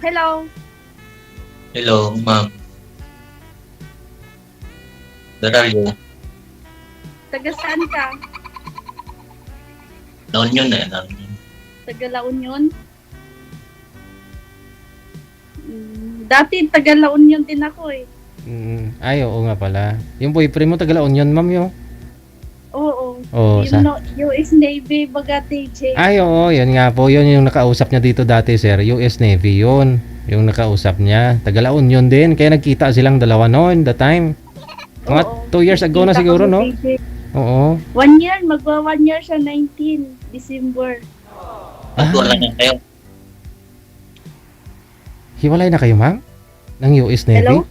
Hello, Hello, ma'am. Where are you? taga saan ka? Noon yun eh. Noon yun. Taga La Union? Dati taga La Union din ako eh. Ay, oo nga pala. Yung boyfriend mo, taga La Union, ma'am, yun. Oo. Oo, Yung US Navy baga TJ. Ay, oo, yun nga po. Yun yung nakausap niya dito dati, sir. US Navy yun. Yung nakausap niya. Taga La Union din. Kaya nagkita silang dalawa noon, the time. Mga Oo. 2 years ago na Kita siguro, kami, no? TJ. Oo. 1 year, magwa 1 year siya 19 December. At wala na kayo. Hiwalay na kayo, ma'am? Ng US Navy? Hello?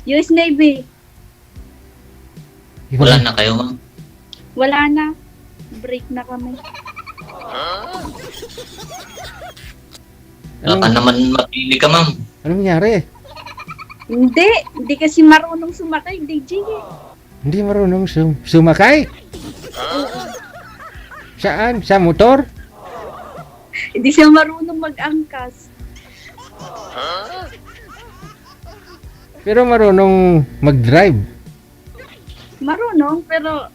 US Navy. Wala Hiwalay. na kayo, ma'am. Wala na. Break na kami. Baka naman mapili ka, ma'am. Anong nangyari? Hindi kasi marunong sumakay, DJ. Hindi marunong sumakay? Saan? Sa motor? Hindi siya marunong mag-angkas. Pero marunong mag-drive. Marunong, pero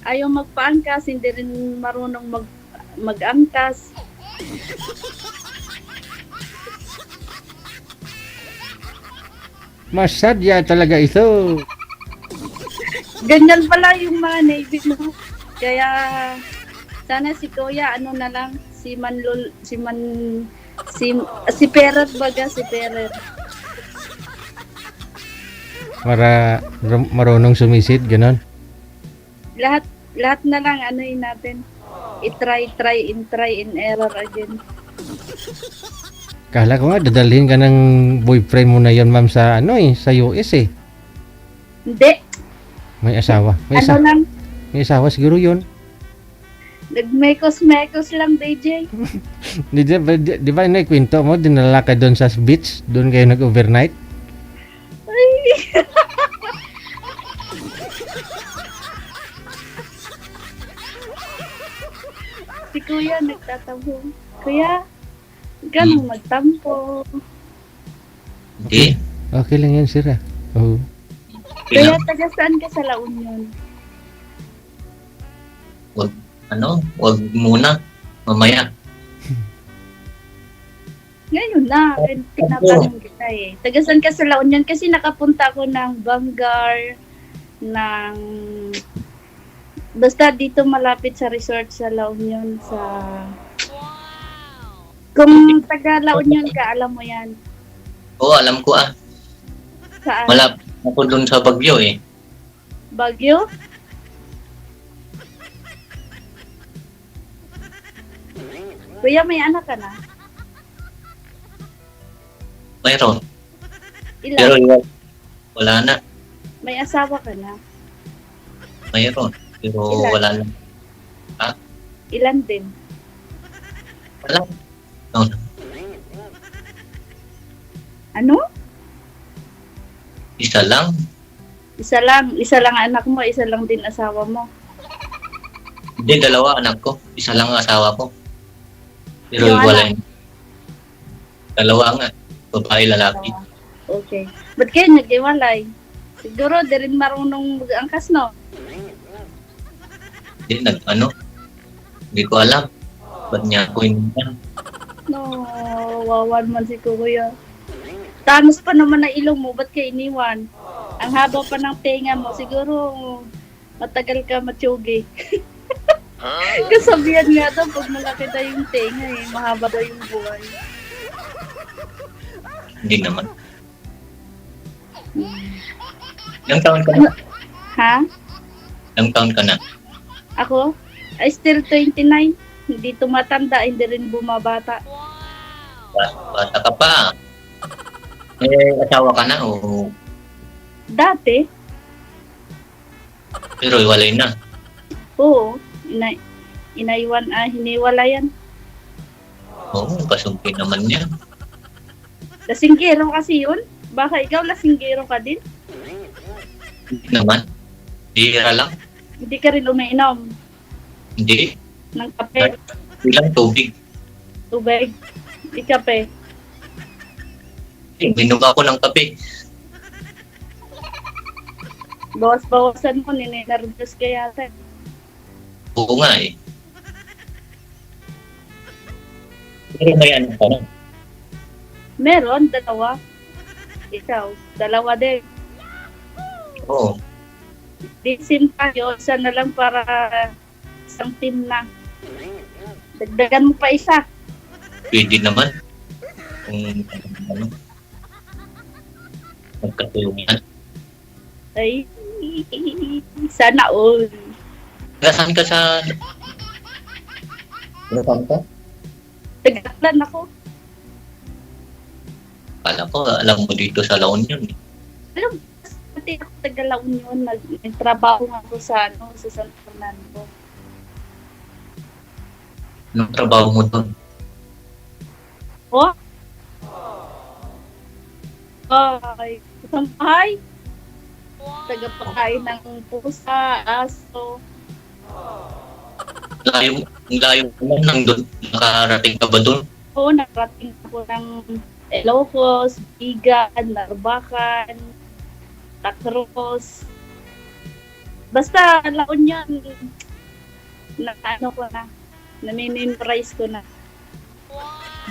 ayaw magpa-angkas, hindi rin marunong mag-angkas. Masadya talaga ito. Ganyan pala yung mga Navy mo. Kaya sana si Kuya ano na lang si si Peret baga si Peret. Marunong sumisid, ganon. Lahat na lang anoin natin. I-try and error again. Kala ko nga, dadalhin ka ng boyfriend mo na yon, ma'am, sa sa US eh. Hindi, May asawa. ano lang, May asawa siguro yun. nagmekos-mekos lang DJ. Di ba kwento mo, dinala ka doon sa beach, doon kayo nag-overnight? Ay. Si Kuya nagtatampo. Kuya, ganun magtampo. Hindi. Okay lang yan, sir. Oo. Okay Kuya, lang. taga saan ka sa La Union? Wag muna. Mamaya. Ngayon na, tinatanong kita eh. Taga saan ka sa La Union? Kasi nakapunta ako ng Vanguard, ng... Basta dito malapit sa resort sa La Union, sa... Kung taga La Union ka, alam mo yan. Oo, alam ko ah. Saan? Malapit ako dun sa Bagyo eh. Baguio? Kuya, may anak ka na? Mayroon. Ilan? Pero wala na. May asawa ka na? Mayroon. Pero Ilan? wala na. Ilan din? Wala. No. Ano? Isa lang. Isa lang anak mo, isa lang din asawa mo. Hindi, dalawa anak ko. Isa lang ang asawa ko. Pero Yung wala na. Dalawa nga. Babae, lalaki. Okay. Ba't kayo nag-iwalay? Siguro, di rin marunong mag-angkas, no? Hindi, hindi ko alam. Ba't niya ako iniwan? No, wawan man si Kuya. Tanos pa naman na ilong mo, ba't kayo iniwan? Ang haba pa ng tenga mo, siguro matagal ka matsugi. Kasabihan nga daw, pag malaki daw yung tenga eh, mahaba daw yung buhay. Hindi naman. Ilang taon ka na? Ha? Ilang taon ka na? Ako? I still 29. Hindi tumatanda, hindi rin bumabata. Bata ka pa. Eh, asawa ka na o Dati, pero iwalay na. oo, hiniwalayan. Oo, kasumpi naman niya. Lasinggero kasi yun. Baka ikaw lasinggero ka din. Hindi naman. Bihira lang. Hindi ka rin umiinom Hindi. ng kape, Ilang tubig. tubig, di kape. Minom ako ng kape. Bawas-bawasan mo, ninenervous ka yata. Oo nga eh. Pero may ano ka na. Meron, dalawa. Ikaw, dalawa din. Oo. Disim tayo, isa na lang para isang team na. Dagdagan mo pa isa. Pwede naman. Kung ano. Magkatulungan. Ay, sana all. Nasaan ka sa... Nasaan ka? Tagalan ako. Kala ko, alam mo dito sa La Union. Alam, pati ako Tagala Union, nagtrabaho nga ako sa, sa San Fernando. Anong trabaho mo doon? Oh? Ay, isang bahay. Tagapakain ng pusa, aso. Layo mo nang doon. Nakarating ka ba doon? Oo, nakarating ako ng Ilocos, Bigan, Narbacan, Tacros. Basta, La Union, na-memorize ko na.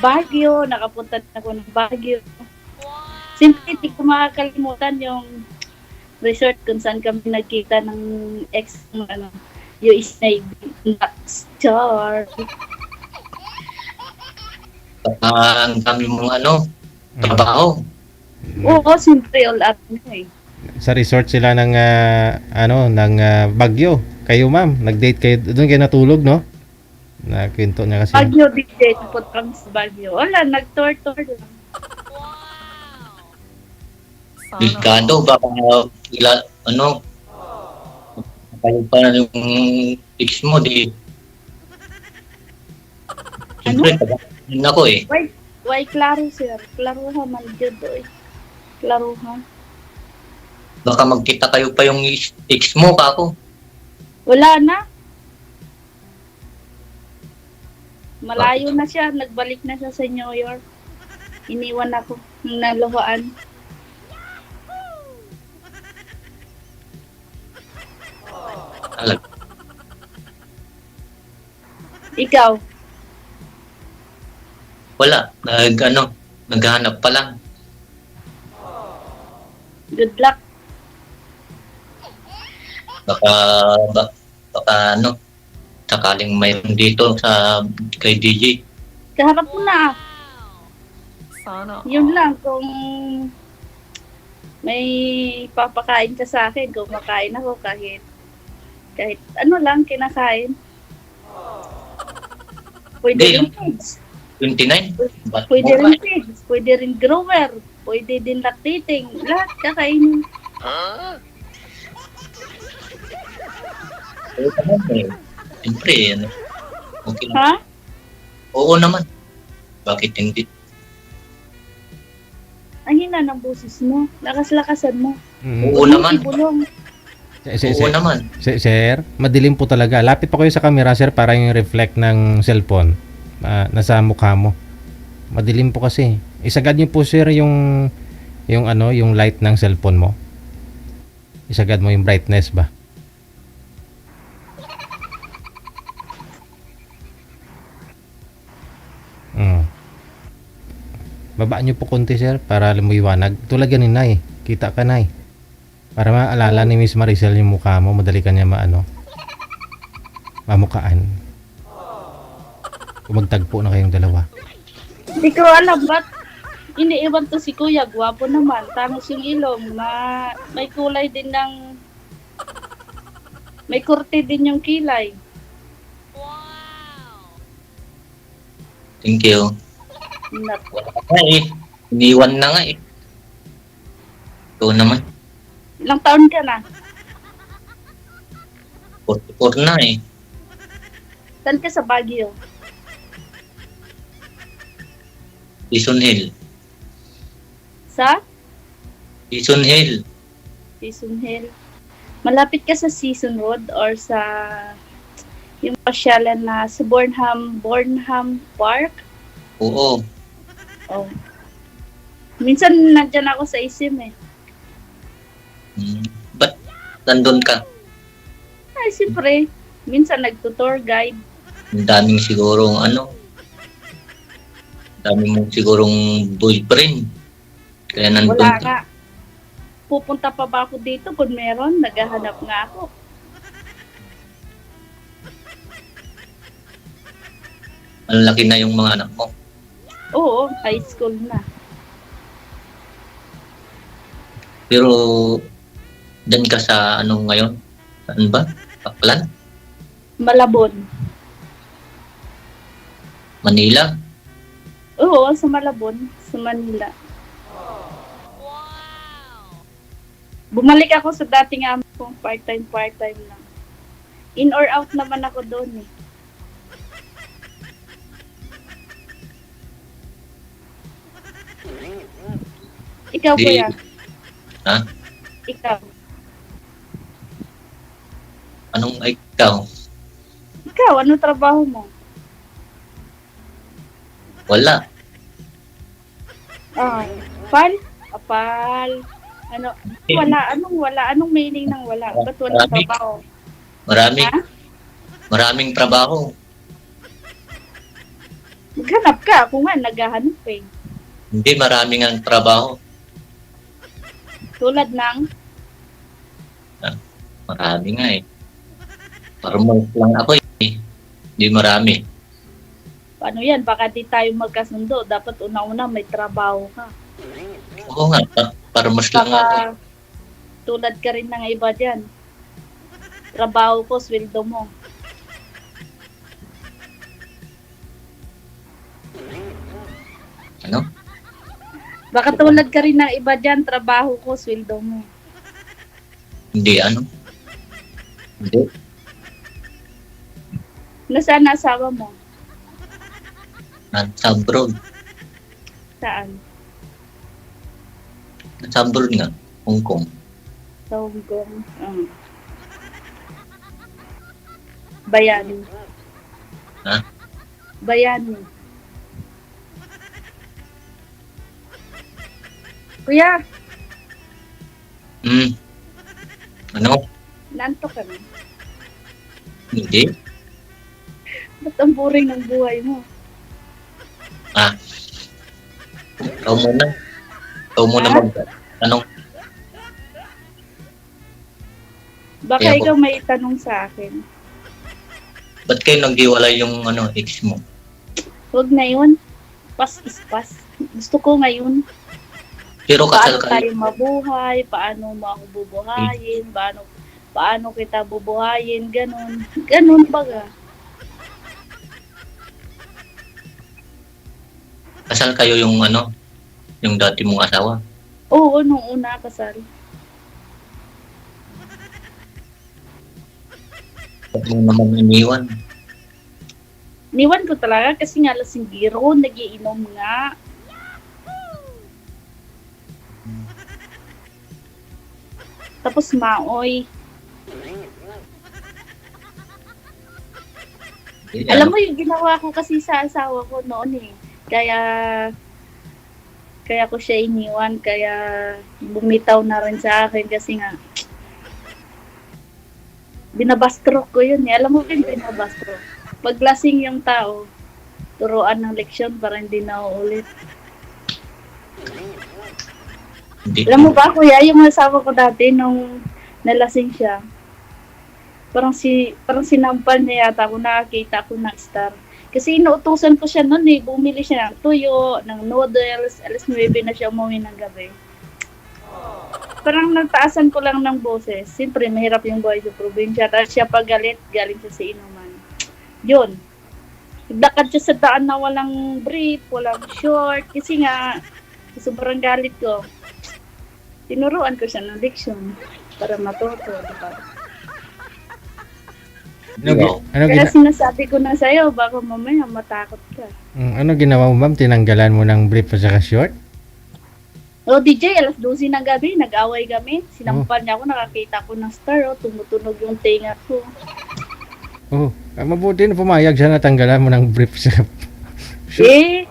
Baguio, nakapunta na ako ng Baguio. Siyempre, hindi ko makakalimutan yung resort kung saan kami nagkita ng ex ng US Navy, Star. Ang dami mong trabaho. Oo, siyempre, all up na eh. Sa resort sila ng Baguio. Kayo ma'am, nag-date kayo doon, kayo natulog, no? Nakwento niya kasi. Baguio, big day, put kami sa Baguio. Wala, nag-tour-tour lang. Delikado, baka kayo pa na yung fix mo, di. Siyempre, taga ako eh. Why, klaro sir. Klaro ha, manjod eh. Klaro ha. Baka magkita kayo pa yung fix mo, kako. Wala na. Malayo na siya. Nagbalik na siya sa New York. Iniwan ako ng naluhaan. Talaga. Ikaw, Wala. Naghahanap pa lang. good luck. Baka sakaling mayroon dito kay DJ. Kaharap mo na. Yun lang, kung may papakain ka sa akin, kumakain ako kahit ano lang kinakain. Pwede rin pigs. 29? Pwede rin pigs. Pwede rin grower. Pwede din lactating. Lahat kakainin. Oo naman eh. Siyempre, okay lang. Ha? Oo naman. Bakit hindi? Ang hina ng boses mo. Lakas-lakasan mo. Oo naman. Ibulong. Oo naman. Sir, madilim po talaga. Lapit pa kayo sa camera, sir, para yung reflect ng cellphone nasa mukha mo. Madilim po kasi. Isagad niyo po, sir, yung light ng cellphone mo. Isagad mo yung brightness ba? Baba niyo po konti, sir, para lumiwanag. Tulad ganin na kita ka na para maalala ni Miss Maricel yung mukha mo, madali ka niya mamukaan. Kung magtagpo na kayong dalawa. Hindi ko alam ba't iniiwan to si Kuya. Gwapo naman. Tangos yung ilong. May kulay din ng... May kurte din yung kilay. Thank you. Naku. Wala ka eh. Iniwan na nga eh. Ito naman. Ilang taon ka na? 44 na eh. Saan ka sa Baguio? Quezon Hill. Sa? Quezon Hill. Season Hill. Malapit ka sa Season Road or sa yung pasyalan na sa Bornham Park? Oo. Oh. Minsan nandyan ako sa isim eh. Ba't nandun ka? Ay, siyempre. Minsan nagtutour guide. Ang daming sigurong dami mong sigurong boyfriend. Kaya nandun Wala ka. nga. Pupunta pa ba ako dito kung meron? Naghahanap nga ako. Ang laki na yung mga anak mo. Oo, high school na. Pero, dyan ka sa ngayon? Saan ba? Paklan? Malabon. Manila? Oo, sa Malabon, sa Manila. Bumalik ako sa dating amo kong part-time lang. In or out naman ako doon eh. Ikaw, Di- kuya. Ha? Ikaw. Anong ikaw? Ikaw, ano trabaho mo? Wala. Ah, apal? Apal. Ano? Wala. Anong wala? Anong meaning ng wala? Ba't walang Marami. trabaho? Marami. Ha? Maraming trabaho. Maghanap ka. Ako nga, naghahanap eh. Hindi, maraming ang trabaho. Tulad ng, Marami nga eh. Parang lang ako eh. Hindi marami. paano yan? Baka di tayo magkasundo. Dapat una-una may trabaho ka. Oo nga, parang lang ako. Baka tulad ka rin ng iba dyan. Trabaho ko, sweldo mo. Ano? Baka tulad ka rin ng iba dyan, trabaho ko, sweldo mo. Hindi Hindi. Nasaan na asawa mo? Nasa abroad. Saan? Nasa abroad nga. Hong Kong. Sa Hong Kong. Bayani. Ha? Bayani. Kuya, Ano? nanto ka na. Hindi. Ba't ang boring ng buhay mo? Ikaw muna. Ikaw muna Ha? Anong? Baka Kaya po. ikaw may tanong sa akin. Ba't kayo naghiwalay yung ex mo? Huwag na yun. Pas is pas. Gusto ko ngayon. Pero kasal Paano kayo. tayo mabuhay? Paano mo ako bubuhayin? Paano kita bubuhayin? Ganon. Ganon baga. Kasal kayo yung yung dati mong asawa. Oo, nung una kasal. Ba't mo naman iniwan? Niwan ko talaga kasi nga lasinggiro, nagiinom nga. Tapos maoy. Alam mo yung ginawa ko kasi sa asawa ko noon eh. Kaya ko siya iniwan, kaya bumitaw na rin sa akin kasi nga binabastroke ko yun eh. Alam mo rin binabastroke. Pag lasing yung tao, turuan ng leksyon para hindi na uulit. Hindi. Alam mo ba kuya, yung asawa ko dati nung nalasing siya, parang sinampal niya yata ako, nakakita ko ng star. Kasi inuutusan ko siya noon eh, bumili siya ng tuyo, ng noodles, alas 9 na siya umuwi ng gabi. Parang nagtaasan ko lang ng boses. Siyempre, mahirap yung buhay sa probinsya. Tapos siya pagalit, galing siya sa inuman. Yun. Naglakad siya sa daan na walang brief, walang short. Kasi nga, sobrang galit ko. Tinuruan ko siya ng leksyon para matuto. Diba? Kaya sinasabi ko na sa'yo, baka mamaya matakot ka. Ano ginawa mo, ma'am? Tinanggalan mo ng brief at saka short? O DJ, alas 12 ng gabi, nag-away kami. Sinampal niya ako, nakakita ko ng star, tumutunog yung tinga ko. Mabuti na pumayag siya na tanggalan mo ng brief sa short. Eh,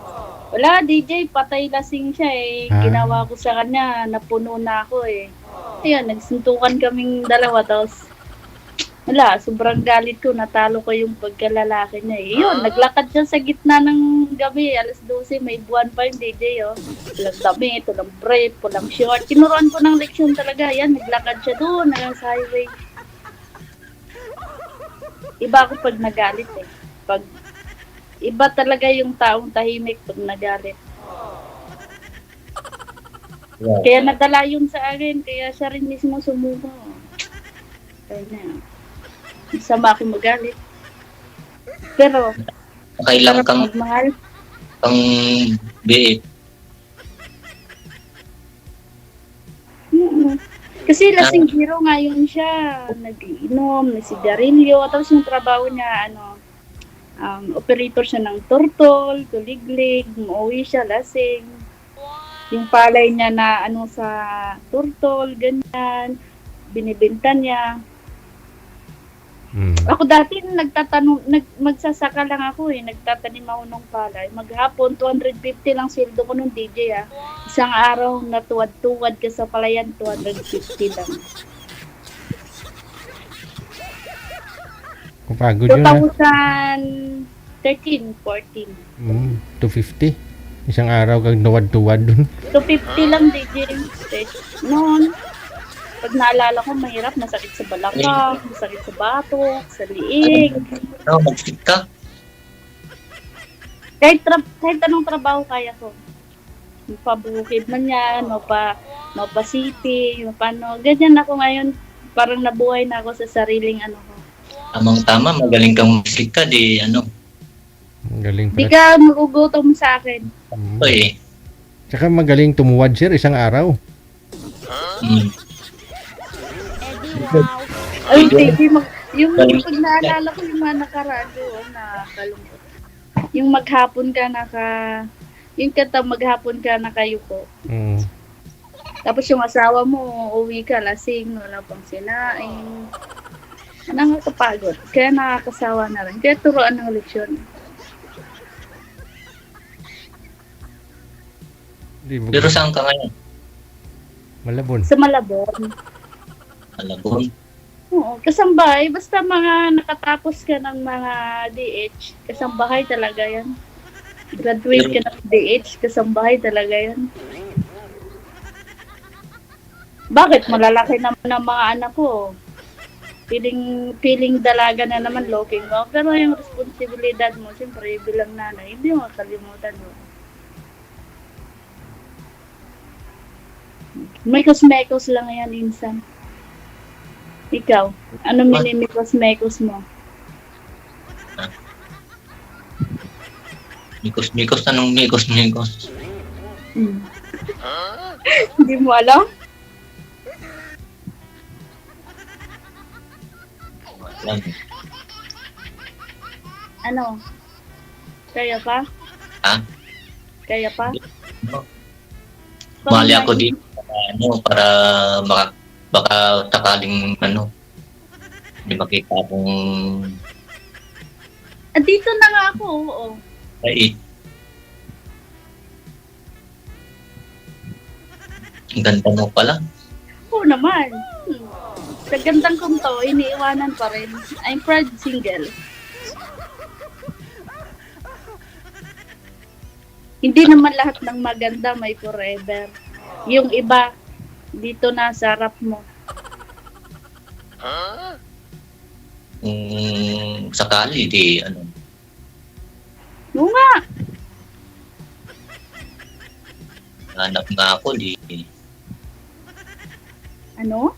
Wala, DJ, patay lasing siya eh. Ah. Ginawa ko sa kanya, napuno na ako eh. Ayun, nagsuntukan kaming dalawa, tapos wala, sobrang galit ko, natalo ko yung pagkalalaki niya eh. Yun, naglakad siya sa gitna ng gabi, alas 12, may buwan pa yung DJ oh. Walang damit, walang brief, walang short. Tinuruan ko ng leksyon talaga, yan, naglakad siya doon, hanggang sa highway. Iba ako pag nagalit eh. Iba talaga yung taong tahimik pag nagalit. Wow. Kaya nadala yun sa akin, kaya siya rin mismo sumuko. Kaya na. Masama ako magalit. Pero, Kailang sarap kang magmahal. biit. Mm. Kasi lasing hero ngayon siya. Nag-iinom, nagsigarilyo. Tapos yung trabaho niya, operator siya ng turtol, tuliglig, umuwi siya, lasing. Yung palay niya na sa turtol, ganyan, binibenta niya. Ako dati magsasaka lang ako nagtatanim ako ng palay. Maghapon, 250 lang sweldo ko nung DJ Isang araw na tuwad-tuwad ka sa palayan, 250 lang. Kapagod yun ha. 2013, 14. 250. Isang araw kang tuwad-tuwad dun. 250 lang DJ. Noon, pag naalala ko, mahirap, masakit sa balakang, masakit sa batok, sa liig. Mag-stick ka? Kahit anong trabaho kaya ko. Mapabukid man yan, mapasiti, mapano. Ganyan ako ngayon, parang nabuhay na ako sa sariling ko. Tamang-tama, magaling kang mag-stick ka, Magaling Di pala. ka magugutom sa akin. eh. Tsaka magaling tumuwad sir isang araw. Ay, baby, yung pag naalala ko yung mga nakaraan doon, nakalungkot. Yung maghapon ka maghapon ka nakayuko. Tapos yung asawa mo, uwi ka, lasing, wala pang sinaing. Nakakapagod. Kaya nakakasawa na rin. Kaya turuan ng leksyon. Pero saan ka ngayon? Malabon. Sa Malabon. Malabon. Oo, kasambahay. Basta mga nakatapos ka ng mga DH, kasambahay talaga yan. Graduate ka ng DH, kasambahay talaga yan. Bakit? Malalaki naman ang mga anak ko. Piling dalaga na naman, looking mo. Pero yung responsibilidad mo, siyempre, bilang nanay, hindi mo makalimutan mo. Mekos-mekos lang yan, insan. Ikaw, ano minimikos-mekos mo? Mikos-mikos, anong mikos-mikos? Hindi mo alam? Ano? Kaya pa? Ha? Kaya pa? Mali ako dito para baka sakaling hindi makita akong Dito na nga ako, oo. ay ang ganda mo pala. Oo naman. Sa gandang kong to, iniiwanan pa rin. I'm proud single. Hindi naman lahat ng maganda may forever. Yung iba, dito na sa harap mo. Sakali, Oo nga. hanap nga ako, Ano?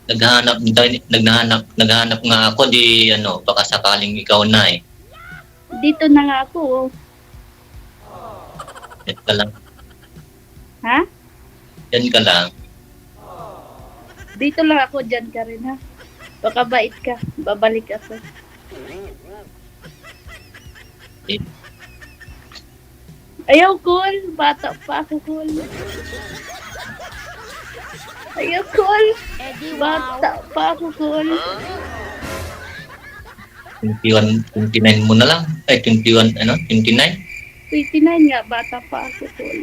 naghahanap nga ako, baka sakaling ikaw na Dito na nga ako. Yan ka lang. Ha? Yan ka lang. Dito lang ako, dyan ka rin ha. Baka bait ka, babalik ako. Ayaw, cool. Bata pa ako, cool. Ayaw, cool. Bata pa ako, cool. 29 mo na lang. Ay, 29? 29 nga, bata pa ako tol.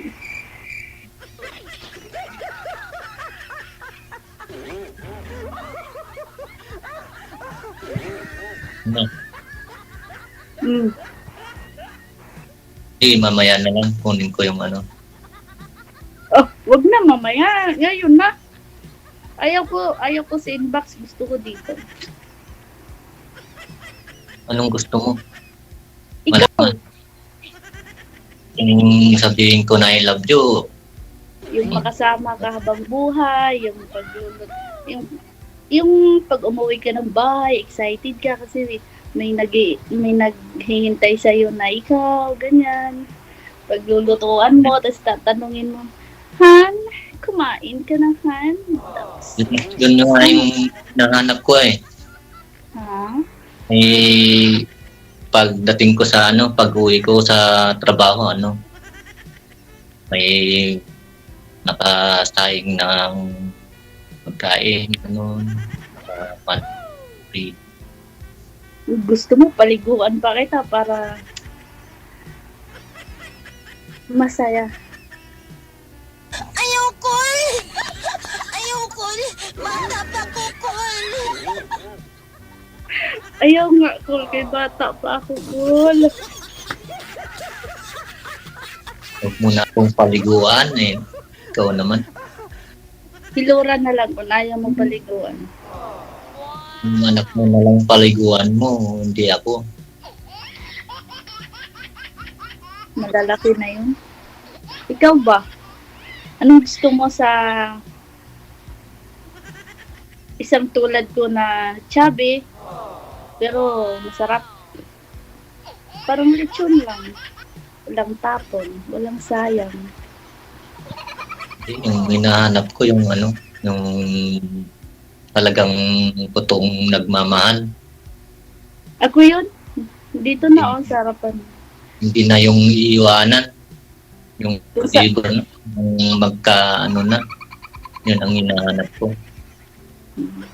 Ano? Mm. Mamaya na lang kunin ko yung ano. Oh, wag na mamaya. Ngayon na. Ayaw ko sa inbox. Gusto ko dito. Anong gusto mo? Ikaw, Malaman. Yung sabihin ko na I love you. yung makasama ka habang buhay, yung paglulot, yung pag umuwi ka ng bahay, excited ka kasi may naghihintay sa iyo na ikaw, ganyan. Paglulutuan mo, tapos tatanungin mo, Han, kumain ka na, Han? Tapos, Yun na nga yung nahanap ko eh. ha? Eh, pagdating ko sa ano, pag-uwi ko sa trabaho, ano, may nakasayang ng pagkain, ano, free. Gusto mo paliguan pa kita para masaya. Ayaw, Col! Ayaw, Col! Bata pa ko, Col! Ayaw nga, Col, kay bata pa ako, Col. Huwag mo na akong paliguan eh. Ikaw naman. Hilura na lang kung ayaw mo paliguan. Yung anak mo na lang paliguan mo, hindi ako. Malalaki na yun. Ikaw ba? Anong gusto mo sa isang tulad ko na chubby, pero masarap? Parang lechon lang. Walang tapon, walang sayang. Yung hinahanap ko yung ano, yung talagang totoong nagmamahal. Ako yun. Dito na ako sa harapan. Hindi na yung iiwanan. Yung Sa- iba na, yung magka ano na. Yun ang hinahanap ko.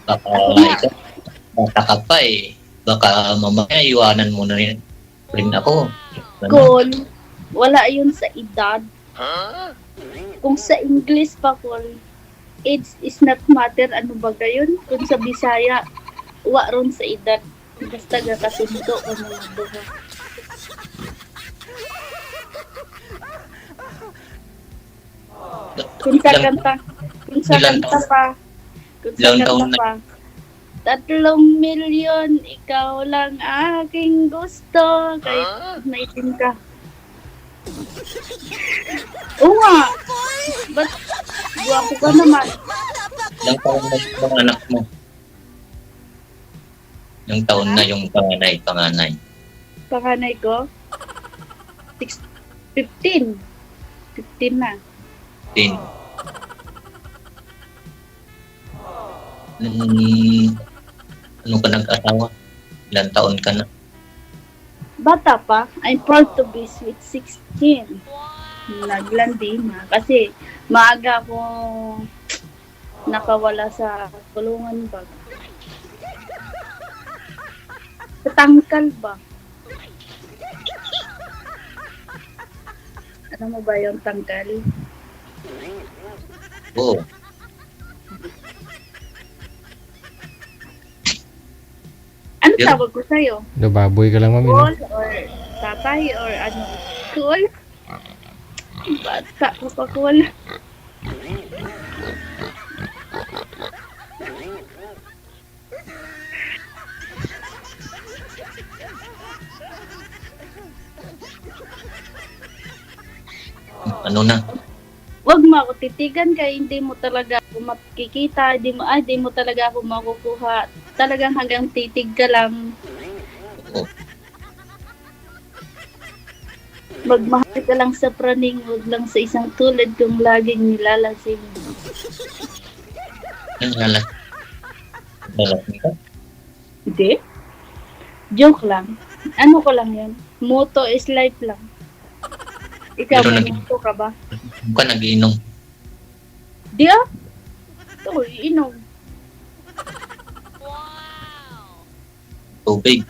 Baka ikaw, bata ka pa eh. Baka mamaya iwanan mo na rin ako. Ano? Col, wala yun sa edad. Kung sa English pa, Col, age is not matter. Ano ba gayon? Kung sa Bisaya, wa ron sa edad. Basta gakasundo o mga duha. Kung sa Ilang- kanta, kung sa ilang kanta pa, kung sa ilang kanta taon na- pa, 3,000,000, ikaw lang aking gusto. Kahit 19 ka. Oo nga. Ba't guwapo ka naman? Ilang taon na yung anak mo? Ilang taon na yung panganay. Panganay ko? 15. 15 na. 10. Ano ka nag-asawa? Ilang taon ka na? Bata pa, I'm proud to be sweet 16. Naglandi na. Kasi maaga ako nakawala sa kulungan ba. Sa tangkal ba? Ano mo ba yung tangkal? Oo. Ano Yeah. tawag ko sa'yo? Baboy ka lang, mami, no? Cool or tatay or ano? Cool? Bata ko pa cool. Ano na? Wag mo ako titigan kaya hindi mo talaga ako makikita, di mo talaga ako makukuha. Talagang hanggang titig ka lang. Oo. Magmahal ka lang sa praning, wag lang sa isang tulad kung laging nilalasing. Ano nga lang? Lalaki ka? Hindi? Joke lang. Ano ko lang yun? Motto is life lang. Ikaw, Pero may motto ka ba? Huwag ka nag-iinom. Di ah? Ito, iinom. Tubig.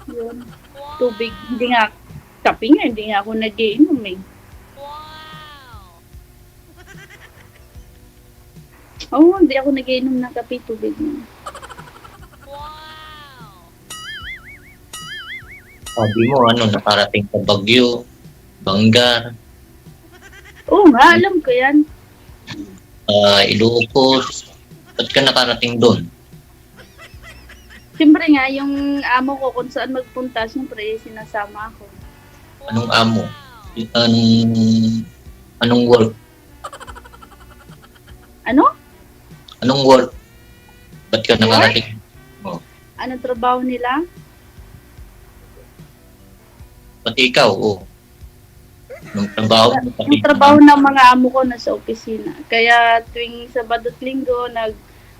Yun. Tubig. Hindi nga. Kape nga, hindi nga ako nagiinom eh. Oo, hindi ako nagiinom ng kape, tubig na. Sabi mo, nakarating sa Baguio, Bangar, Oo nga, alam ko yan. Ilocos. Ba't ka nakarating doon? Siyempre nga, yung amo ko kung saan magpunta, siyempre sinasama ako. Anong amo? Anong work? Ano? Anong work? Ba't ka nakarating? Anong trabaho nila? Pati ikaw, Anong trabaho? Yung trabaho ng mga amo ko nasa opisina. Kaya tuwing Sabado at Linggo,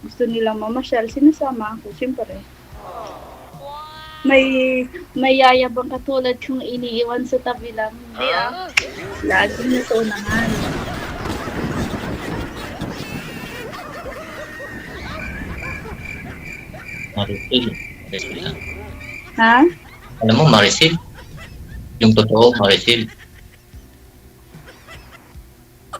gusto nilang mamasyal, sinasama ako, siyempre. May yayabang katulad yung iniiwan sa tabi lang. Hindi laging nasa unahan. Maricel. Maricel lang. Ha? Alam mo, Maricel. Yung totoo, Maricel.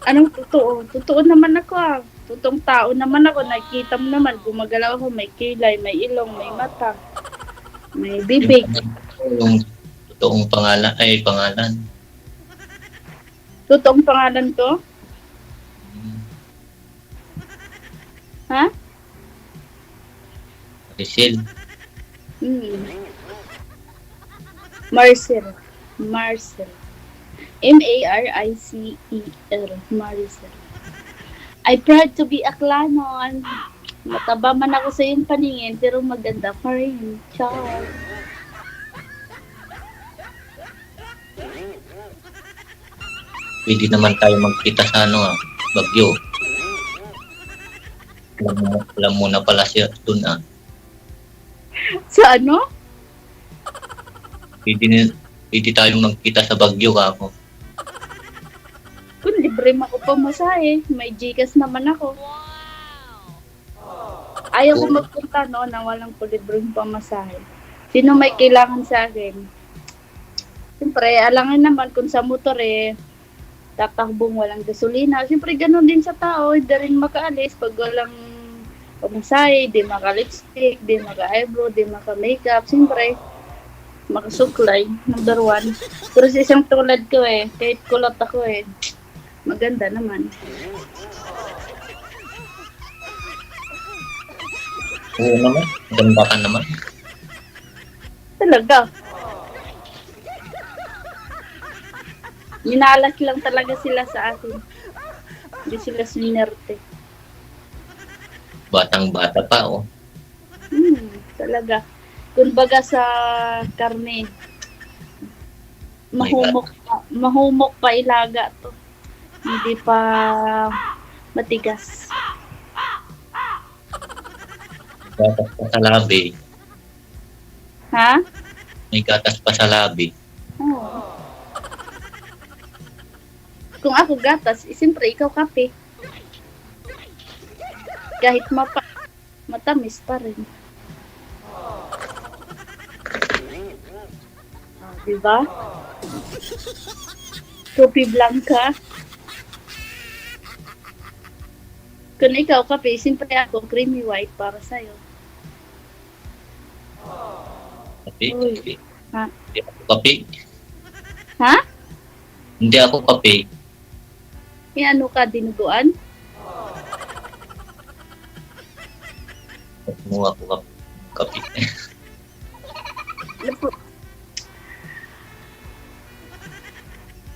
Anong totoo? Totoo naman ako Totoong tao naman ako. Nakikita mo naman, gumagalaw ako, may kilay, may ilong, may mata, may bibig. Yung totoong pangalan. Totoong pangalan ko? Ha? Maricel. Marcel. Marcel. M-A-R-I-C-E-L. Maricel. I proud to be Aklanon. Mataba man ako sa iyong paningin, pero maganda pa rin. Ciao. Pwede naman tayo magkita sa Baguio. Alam mo na pala siya doon Sa ano? Pwede tayong magkita sa Baguio ako. Kung libre mo ako pamasahe, may Gcash naman ako. Ayaw ko magpunta na walang libreng pamasahe. Sino may kailangan sa akin? Siyempre, alangan naman kung sa motor tatakbong walang gasolina. Siyempre, ganun din sa tao. Hindi rin makaalis pag walang pamasahe, di maka-lipstick, di maka-eyebrow, di maka-makeup. Siyempre, makasuklay, number one. Pero sa isang tulad ko kahit kulot ako maganda naman. Oo naman, ganda ka naman. Talaga. Minalas lang talaga sila sa akin. Hindi sila sinerte. Batang-bata pa, Talaga. Kumbaga sa karne, mahumok pa ilaga to. Hindi pa matigas. Gatas pa sa labi. Ha? May gatas pa sa labi. Oo. Kung ako gatas, siyempre ikaw kape. Kahit matamis pa rin. Diba? Kopi blanca. Kung ikaw kape, siyempre ako creamy white para sa'yo. Kape? Uy. Kape. Ha? Hindi ako kape. Ha? Hindi ako kape. Ano ka, dinuguan? Kumuha ako kape.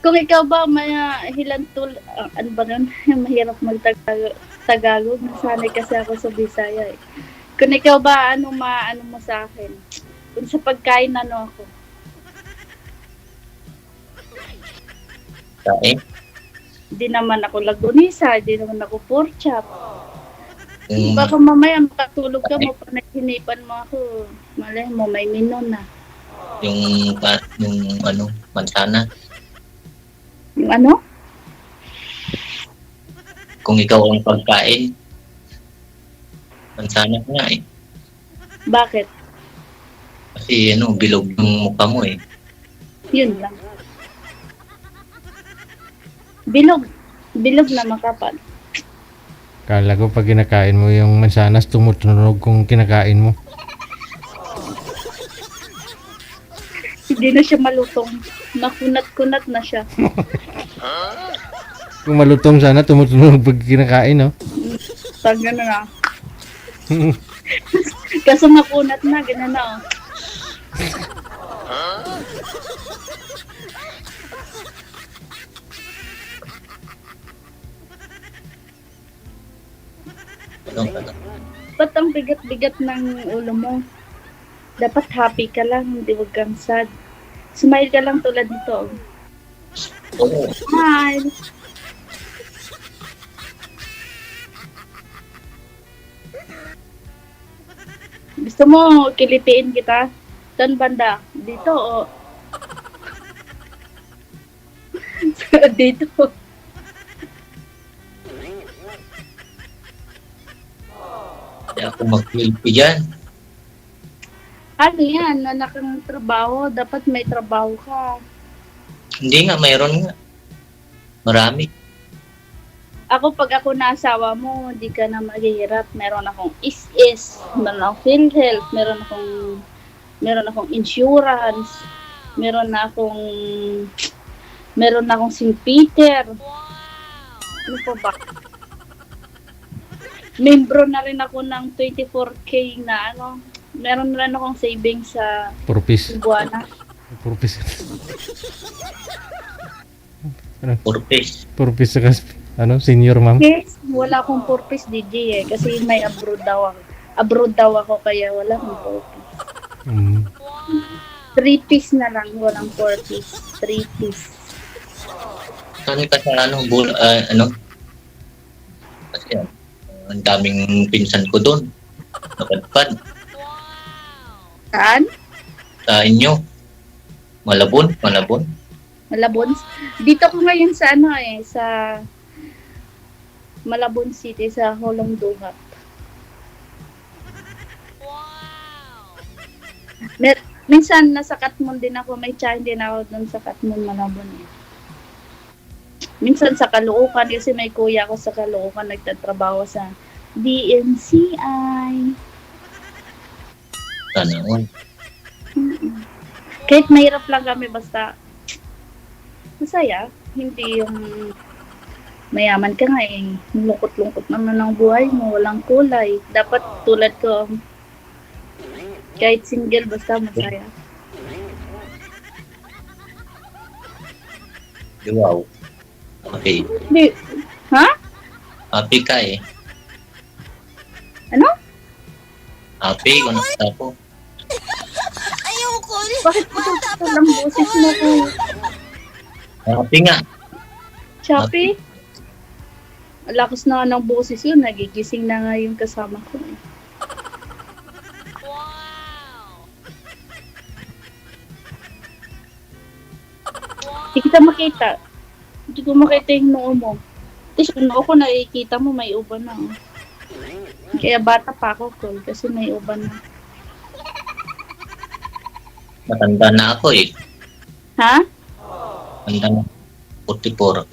Kung ikaw ba ano ba nun? Mahirap mag-Tagalog. Nasanay kasi ako sa Bisaya Kung ikaw ba, ano mo sa akin? Kung sa pagkain, ako? Kain? Hindi naman ako lagunisa, hindi naman ako pork chop. Yung, Baka mamaya makatulog ka mo, panahinipan mo ako. Malay mo, may mino na. yung mansana. Yung ano? Kung ikaw ang pagkain, mansana ka nga Bakit? Kasi bilog yung mukha mo Yun lang. Bilog. Bilog na makapal. Kala ko pag kinakain mo yung mansanas, tumutunog kung kinakain mo. Hindi na siya malutong. Nakunat-kunat na siya. Kung malutong sana, tumutunog pag kinakain, no? Pag gano'n na. Kaso makunat na, gano'n na. Ano? Ba't ang bigat-bigat ng ulo mo? Dapat happy ka lang, hindi wag kang sad. Smile ka lang tulad nito. Oo. Smile! Gusto mo kilitiin kita? Saan banda? Dito o? Dito. Hindi ako mag-help dyan. Ano yan? Anak ng trabaho. Dapat may trabaho ka. Hindi nga, mayroon nga. Marami. Ako, pag ako naasawa mo, hindi ka na maghihirap. Meron akong is-is, meron akong PhilHealth, meron akong insurance, meron akong St. Peter. Ano pa ba? Membro na rin ako ng 24K na meron na rin akong savings sa Purpose. Buwana. Purpose. Purpose. Purpose sa senior ma'am. Yes, wala akong purpose DJ kasi may abroad daw ako. Abroad daw ako kaya wala akong purpose. Mm. 3-piece na lang, walang 4-piece. 3-piece. Saan ka sa kasi ang daming pinsan ko doon. Napadpad. Saan? Sa inyo. Malabon. Malabon. Dito ko ngayon sa sa Malabon City, sa Holong Duhat. Minsan nasa Katmon din ako, may tiyahin din ako doon sa Katmon, Malabon. Minsan sa Caloocan, kasi may kuya ko sa Caloocan, nagtatrabaho sa DMCI. Tanawon. Kahit mahirap lang kami, basta masaya. Hindi yung mayaman ka nga lungkot-lungkot naman ang buhay mo, walang kulay. Dapat tulad ko, kahit single, basta masaya. Wow. Okay. Hindi. Ha? Happy ka eh. Ano? Happy kung ako. Ayoko. Bakit ito lang boses mo ko? Happy nga. Shopee? Lakas na ng boses yun. Nagigising na nga yung kasama ko. Hindi kita makita. Hindi ko makita yung noo mo. Tapos yung noo ko nakikita mo may uban na. Kaya bata pa ako cool kasi may uban na. Matanda na ako eh. Ha? Matanda na. 44.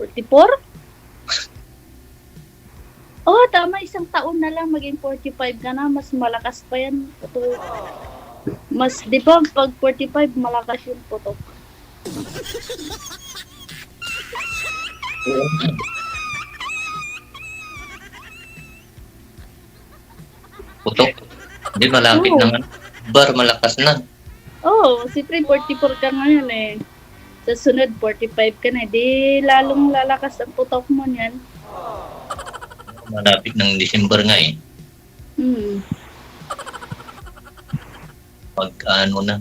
44? Oh, tama. Isang taon na lang maging 45 ka na. Mas malakas pa yan. Puto. Mas, di ba, pag 45, malakas yung putok. Putok. Hindi malapit Oo. naman. Bar malakas na. Oh, siyempre 44 ka ngayon eh. Sa sunod, 45 ka na. Di lalong lalakas ang putok mo niyan. Malapit ng December nga eh. Hmm. Pag ano na.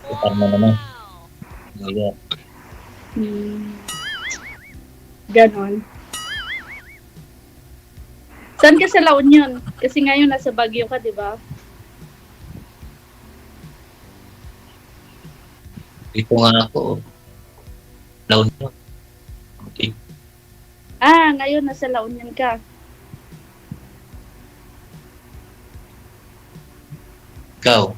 Putar na naman. Yeah. Ganon. Saan ka sa La Union? Kasi ngayon nasa Baguio ka, di ba? Dito nga ako. Laon nyo. Okay. Ah, ngayon nasa La Union ka. Ikaw.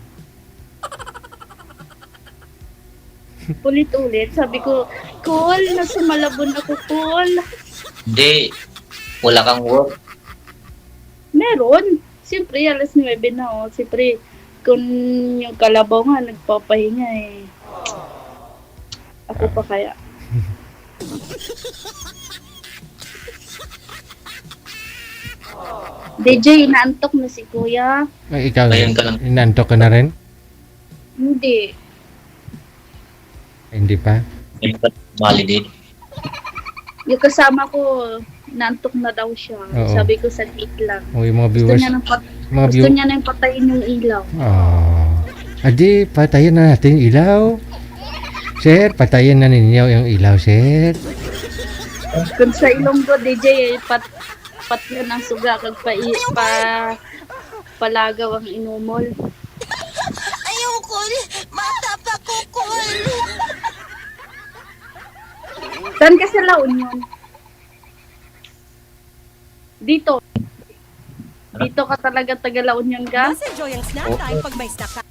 Ulit-ulit. Sabi ko, Col, nasa Malabon ako, Col. Hindi. Wala kang work. Meron. Siyempre, alas 9 na, oh. Siyempre, kung yung kalabaw nga, nagpapahinga eh. Ako pa kaya. DJ, inaantok na si Kuya. Ay, ikaw, Ngayon ka lang. inantok ka na rin? Hindi. Ay, hindi pa? Ngayon ka validate. Yung kasama ko, naantok na daw siya. Oo. Sabi ko sa gate lang. O, yung mga Gusto viewers, niya nang, mga gusto view... niya nang patayin yung ilaw. Oh. Adi, patayin na natin yung ilaw. Sir, patayin na ninyo yung ilaw, sir. Kung sa Ilonggo, DJ, pat yun ang suga kag palagaw ang inumol. Ayaw, Col. Mata pa ko, Col. Saan ka sa La Union? Dito. Dito ka talaga taga La Union ka? Mas enjoy ang snack time pag may snack ka.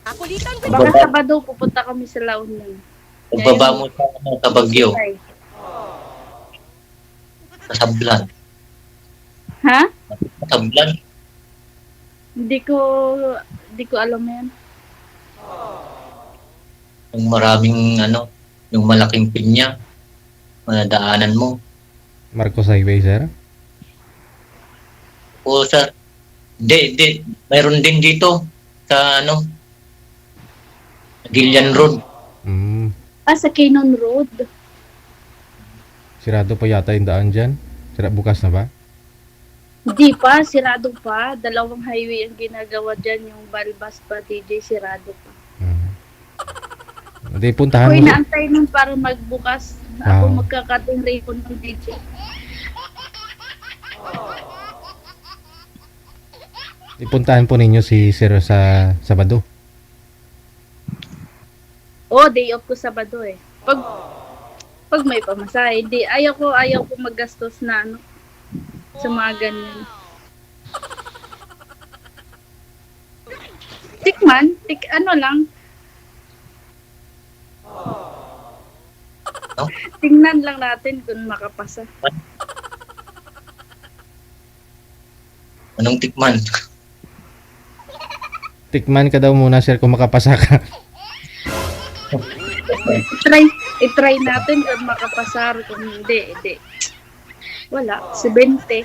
Akulitan ko Baka Sabado pupunta kami sa La Union. Pagbaba mo sa Bagyo, Ay. sa Sablan. Ha? Sa Sablan, Hindi ko alam yan. yung maraming yung malaking pinya, madadaanan mo. Marcos Highway, sir. O sa, hindi, mayroon din dito sa Gillian Road. Mm. Sa Canon Road. Sirado pa yata yung daan dyan. Bukas na ba? Hindi pa, sirado pa. Dalawang highway ang ginagawa dyan. Yung Balbas pa, DJ, sirado pa. Mm. Hindi, puntahan Ako mo. inaantay nun para magbukas. Ako Wow. magkakating ribbon ng DJ. Ipuntahan po ninyo si Sir sa Sabado. Day off ko Sabado eh. Pag may pamasahe, hindi. Ayaw ko maggastos na sa mga ganyan. Lang. Tingnan lang natin kung makapasa. Anong tikman? Tikman ka daw muna, sir, kung makapasa ka. I-try natin kung makapasa. Kung hindi. Wala. 70%.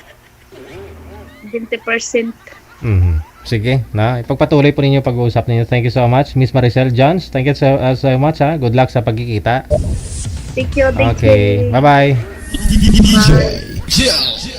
Mhm. Sige, ipagpatuloy po ninyo pag-uusap ninyo. Thank you so much, Miss Maricel Johns. Thank you so much, ha. Good luck sa pagkikita. Thank you. Okay, bye-bye. Bye. Yeah.